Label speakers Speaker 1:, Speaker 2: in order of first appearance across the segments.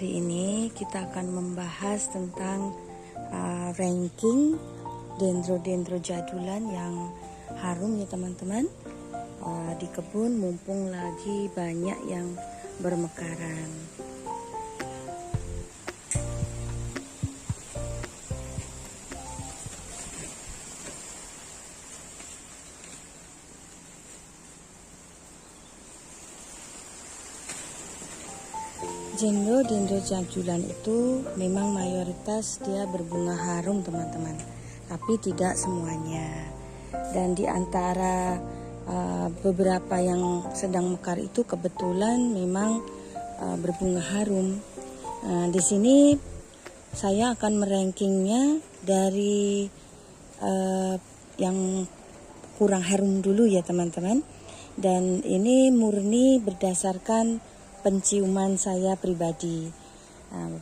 Speaker 1: Hari ini kita akan membahas tentang ranking dendro-dendro jadulan yang harum ya teman-teman, di kebun mumpung lagi banyak yang bermekaran. Dendro jadulan itu memang mayoritas dia berbunga harum teman-teman, tapi tidak semuanya. Dan di antara beberapa yang sedang mekar itu kebetulan memang berbunga harum. Di sini saya akan merankingnya dari yang kurang harum dulu ya teman-teman. Dan ini murni berdasarkan penciuman saya pribadi.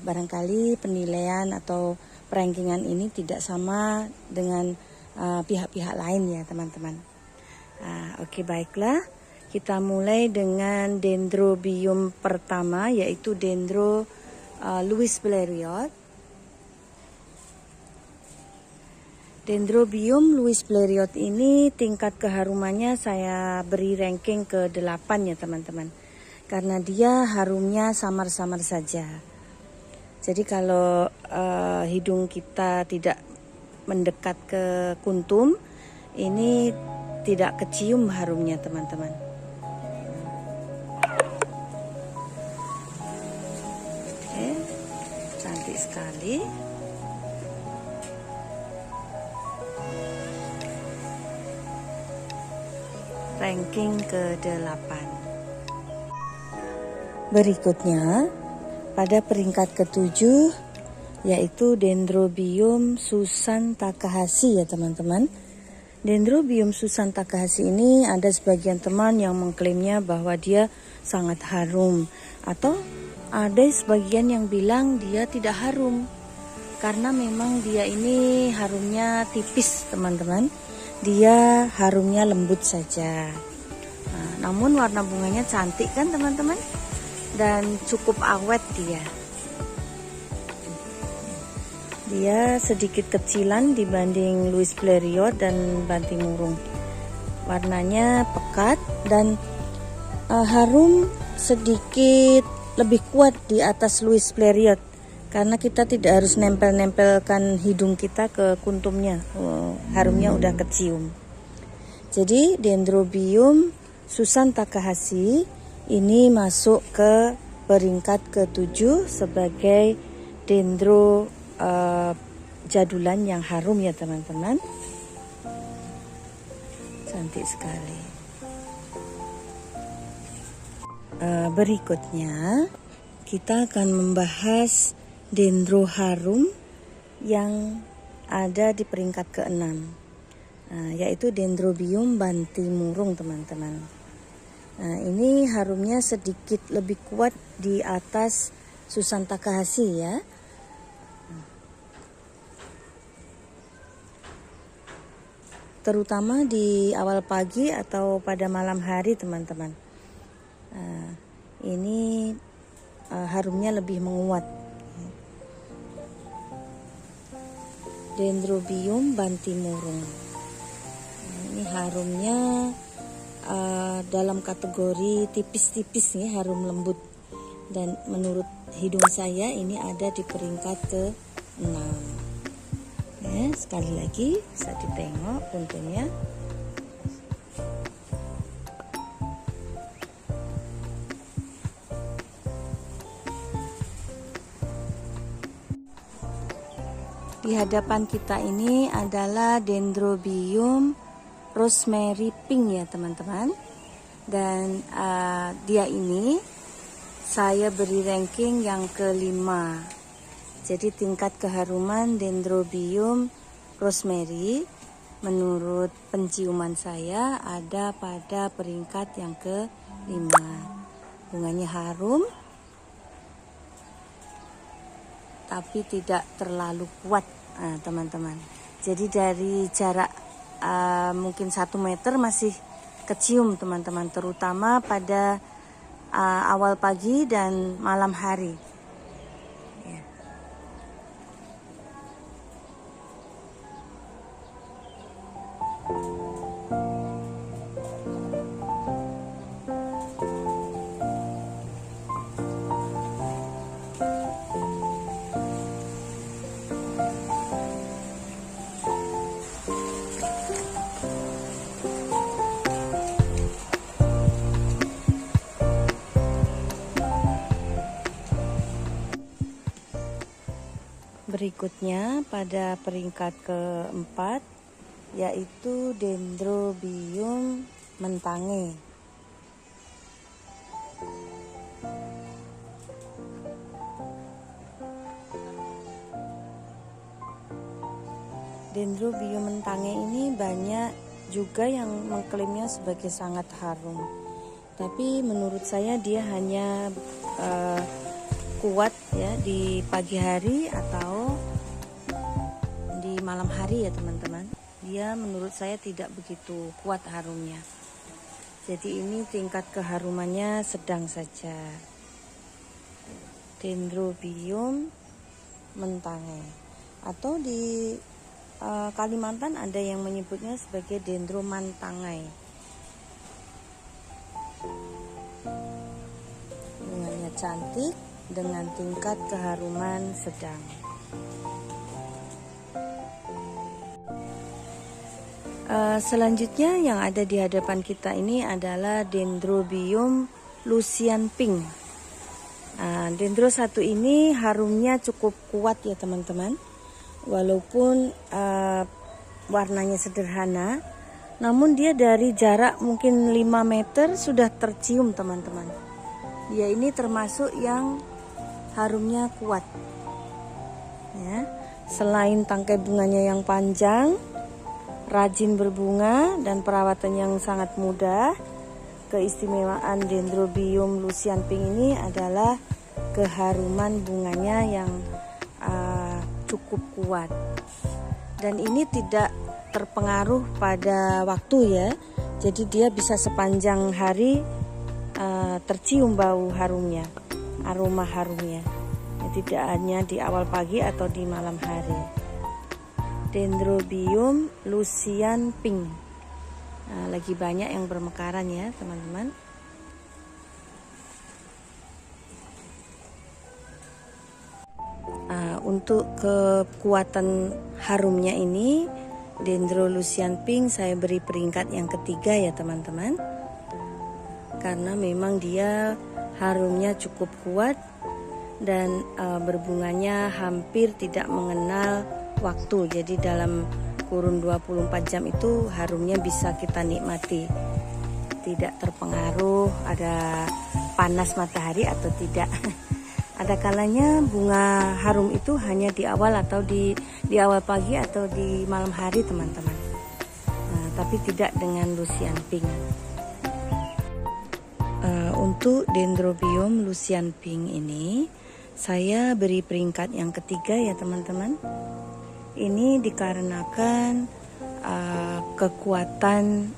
Speaker 1: Barangkali penilaian atau perankingan ini tidak sama dengan pihak-pihak lain ya teman-teman. Oke, baiklah, kita mulai dengan dendrobium pertama, yaitu dendro Louis Blériot. Dendrobium Louis Blériot ini tingkat keharumannya saya beri ranking ke 8 ya teman-teman, karena dia harumnya samar-samar saja. Jadi kalau hidung kita tidak mendekat ke kuntum, ini tidak kecium harumnya teman-teman. Oke, cantik sekali. Ranking ke-8. Berikutnya, pada peringkat ke-7 yaitu Dendrobium Susan Takahashi ya teman-teman. Dendrobium Susan Takahashi ini ada sebagian teman yang mengklaimnya bahwa dia sangat harum, atau ada sebagian yang bilang dia tidak harum karena memang dia ini harumnya tipis teman-teman. Dia harumnya lembut saja. Namun warna bunganya cantik kan teman-teman, dan cukup awet dia. Dia sedikit kecilan dibanding Louis Blériot dan Bantimurung. Warnanya pekat dan harum sedikit lebih kuat di atas Louis Blériot, karena kita tidak harus nempel-nempelkan hidung kita ke kuntumnya. Harumnya udah kecium. Jadi Dendrobium Susan Takahashi ini masuk ke peringkat ke-7 sebagai dendro jadulan yang harum ya teman-teman. Cantik sekali. Berikutnya kita akan membahas dendro harum yang ada di peringkat ke-6, yaitu Dendrobium Bantimurung teman-teman. Ini harumnya sedikit lebih kuat di atas Susan Takahashi ya. Terutama di awal pagi atau pada malam hari teman-teman. Ini harumnya lebih menguat. Dendrobium Bantimurung. Ini harumnya dalam kategori tipis-tipis nih, harum lembut. Dan menurut hidung saya ini ada di peringkat ke-6. Sekali lagi bisa ditengok kuntumnya. Di hadapan kita ini adalah Dendrobium Rosemary Pink ya teman-teman. Dan dia ini saya beri ranking yang ke-5. Jadi tingkat keharuman Dendrobium Rosemary menurut penciuman saya ada pada peringkat yang ke-5. Bunganya harum, tapi tidak terlalu kuat teman-teman. Jadi dari jarak mungkin 1 meter masih kecium teman-teman, terutama pada awal pagi dan malam hari. Berikutnya pada peringkat keempat yaitu Dendrobium mentange. Dendrobium mentange ini banyak juga yang mengklaimnya sebagai sangat harum. Tapi menurut saya dia hanya kuat ya di pagi hari atau di malam hari ya teman-teman. Dia menurut saya tidak begitu kuat harumnya. Jadi ini tingkat keharumannya sedang saja. Dendrobium mentange, atau di Kalimantan ada yang menyebutnya sebagai Dendromantangai. Bunganya cantik dengan tingkat keharuman sedang. Selanjutnya yang ada di hadapan kita ini adalah Dendrobium Lucian Pink. Dendro satu ini harumnya cukup kuat ya teman-teman. Walaupun warnanya sederhana, namun dia dari jarak mungkin 5 meter sudah tercium teman-teman. Dia ini termasuk yang harumnya kuat ya. Selain tangkai bunganya yang panjang, rajin berbunga dan perawatan yang sangat mudah, keistimewaan Dendrobium Lucian Pink ini adalah keharuman bunganya yang cukup kuat, dan ini tidak terpengaruh pada waktu ya. Jadi dia bisa sepanjang hari tercium bau harumnya, aroma harumnya, tidak hanya di awal pagi atau di malam hari. Dendrobium Lucian Pink lagi banyak yang bermekaran ya teman-teman. Untuk kekuatan harumnya ini, Dendro Lucian Pink saya beri peringkat yang ketiga ya teman-teman. Karena memang dia harumnya cukup kuat dan berbunganya hampir tidak mengenal waktu. Jadi dalam kurun 24 jam itu harumnya bisa kita nikmati. Tidak terpengaruh ada panas matahari atau tidak. Ada kalanya bunga harum itu hanya di awal atau di awal pagi atau di malam hari teman-teman. Tapi tidak dengan Lucian Pink. Untuk Dendrobium Lucian Pink ini saya beri peringkat yang ketiga ya teman-teman. Ini dikarenakan kekuatan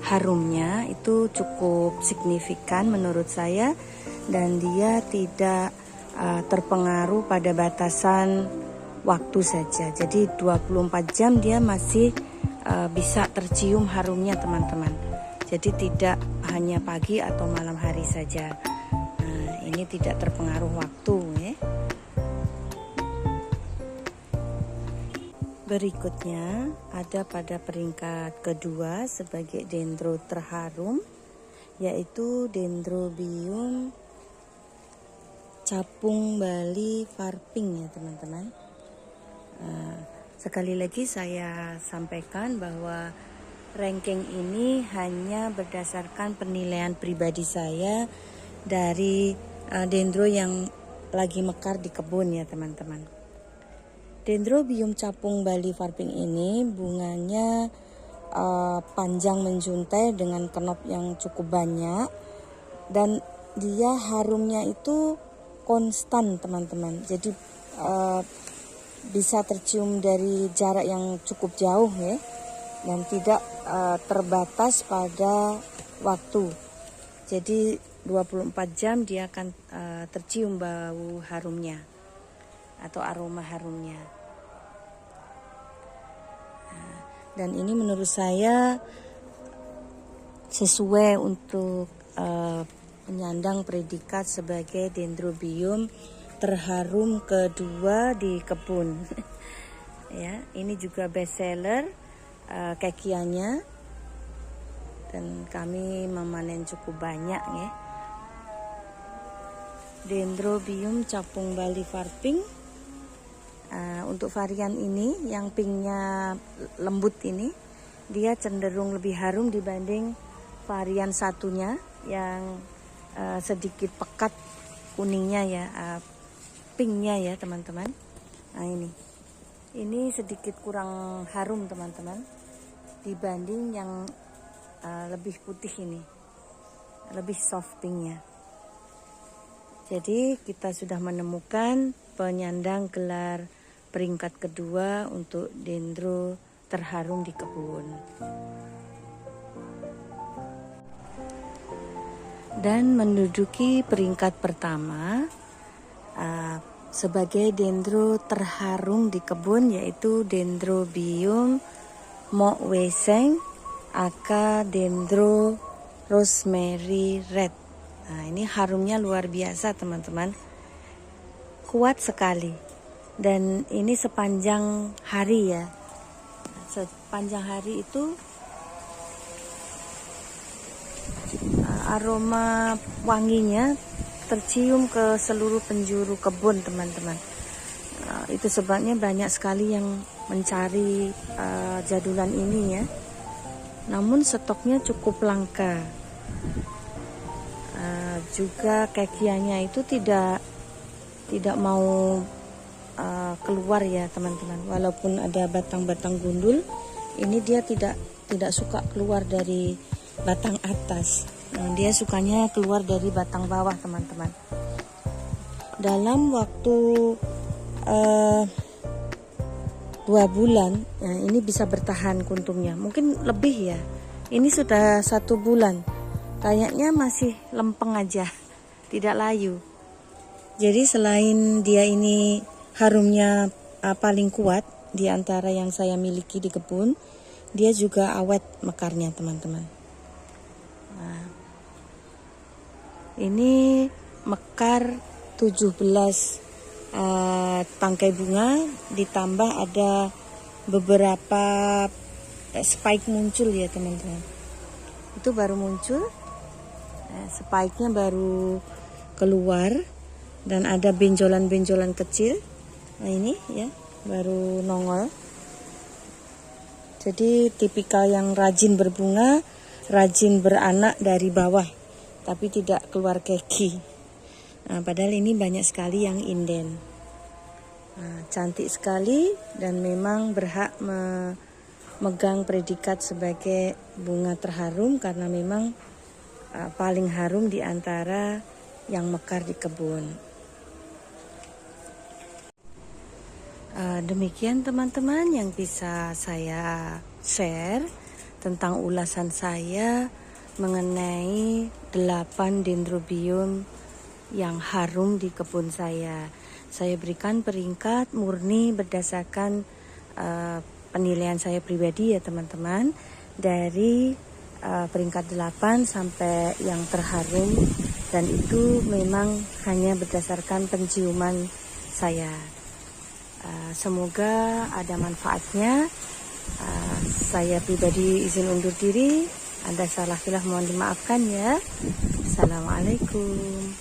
Speaker 1: harumnya itu cukup signifikan menurut saya, dan dia tidak terpengaruh pada batasan waktu saja. Jadi 24 jam dia masih bisa tercium harumnya teman-teman. Jadi tidak hanya pagi atau malam hari saja. Ini tidak terpengaruh waktu ya. Berikutnya ada pada peringkat kedua sebagai dendro terharum, yaitu Dendrobium capung Bali Varping ya teman-teman. Sekali lagi saya sampaikan bahwa ranking ini hanya berdasarkan penilaian pribadi saya dari dendro yang lagi mekar di kebun ya teman-teman. Dendrobium capung Bali Varping ini bunganya panjang menjuntai dengan kenop yang cukup banyak, dan dia harumnya itu konstan teman-teman. Jadi bisa tercium dari jarak yang cukup jauh ya, dan tidak terbatas pada waktu. Jadi 24 jam dia akan tercium bau harumnya atau aroma harumnya. Dan ini menurut saya sesuai untuk menyandang predikat sebagai Dendrobium terharum kedua di kebun. Ya, ini juga bestseller kekiannya, dan kami memanen cukup banyak ya. Dendrobium capung Bali Varping Untuk varian ini yang pinknya lembut ini, dia cenderung lebih harum dibanding varian satunya yang sedikit pekat kuningnya ya, pinknya ya teman-teman. Nah ini sedikit kurang harum teman-teman dibanding yang lebih putih ini, lebih soft pinknya. Jadi kita sudah menemukan penyandang gelar peringkat kedua untuk dendro terharum di kebun. Dan menduduki peringkat pertama sebagai dendro terharum di kebun yaitu Dendrobium Mokweseng aka Dendro Rosemary Red. Nah, ini harumnya luar biasa teman-teman, kuat sekali. Dan ini sepanjang hari ya, sepanjang hari itu aroma wanginya tercium ke seluruh penjuru kebun teman-teman. Itu sebabnya banyak sekali yang mencari jadulan ini ya. Namun stoknya cukup langka. Juga kekianya itu tidak mau keluar ya teman-teman. Walaupun ada batang-batang gundul, ini dia tidak suka keluar dari batang atas. Dia sukanya keluar dari batang bawah teman-teman. Dalam waktu 2 bulan, ini bisa bertahan kuntungnya. Mungkin lebih ya. Ini sudah 1 bulan. Kayaknya masih lempeng aja, tidak layu. Jadi selain dia ini harumnya paling kuat di antara yang saya miliki di kebun, dia juga awet mekarnya teman-teman. Nah, ini mekar 17 tangkai bunga, ditambah ada beberapa spike muncul ya teman-teman. Itu baru muncul, spike-nya baru keluar dan ada benjolan-benjolan kecil. Nah ini ya baru nongol. Jadi tipikal yang rajin berbunga, rajin beranak dari bawah, tapi tidak keluar keki. Nah, padahal ini banyak sekali yang inden. Nah, cantik sekali dan memang berhak memegang predikat sebagai bunga terharum karena memang paling harum di antara yang mekar di kebun. Demikian teman-teman yang bisa saya share tentang ulasan saya mengenai 8 dendrobium yang harum di kebun saya. Saya berikan peringkat murni berdasarkan penilaian saya pribadi ya teman-teman, dari peringkat 8 sampai yang terharum, dan itu memang hanya berdasarkan penciuman saya. Semoga ada manfaatnya. Saya pribadi izin undur diri. Ada salah khilaf mohon dimaafkan ya. Assalamualaikum.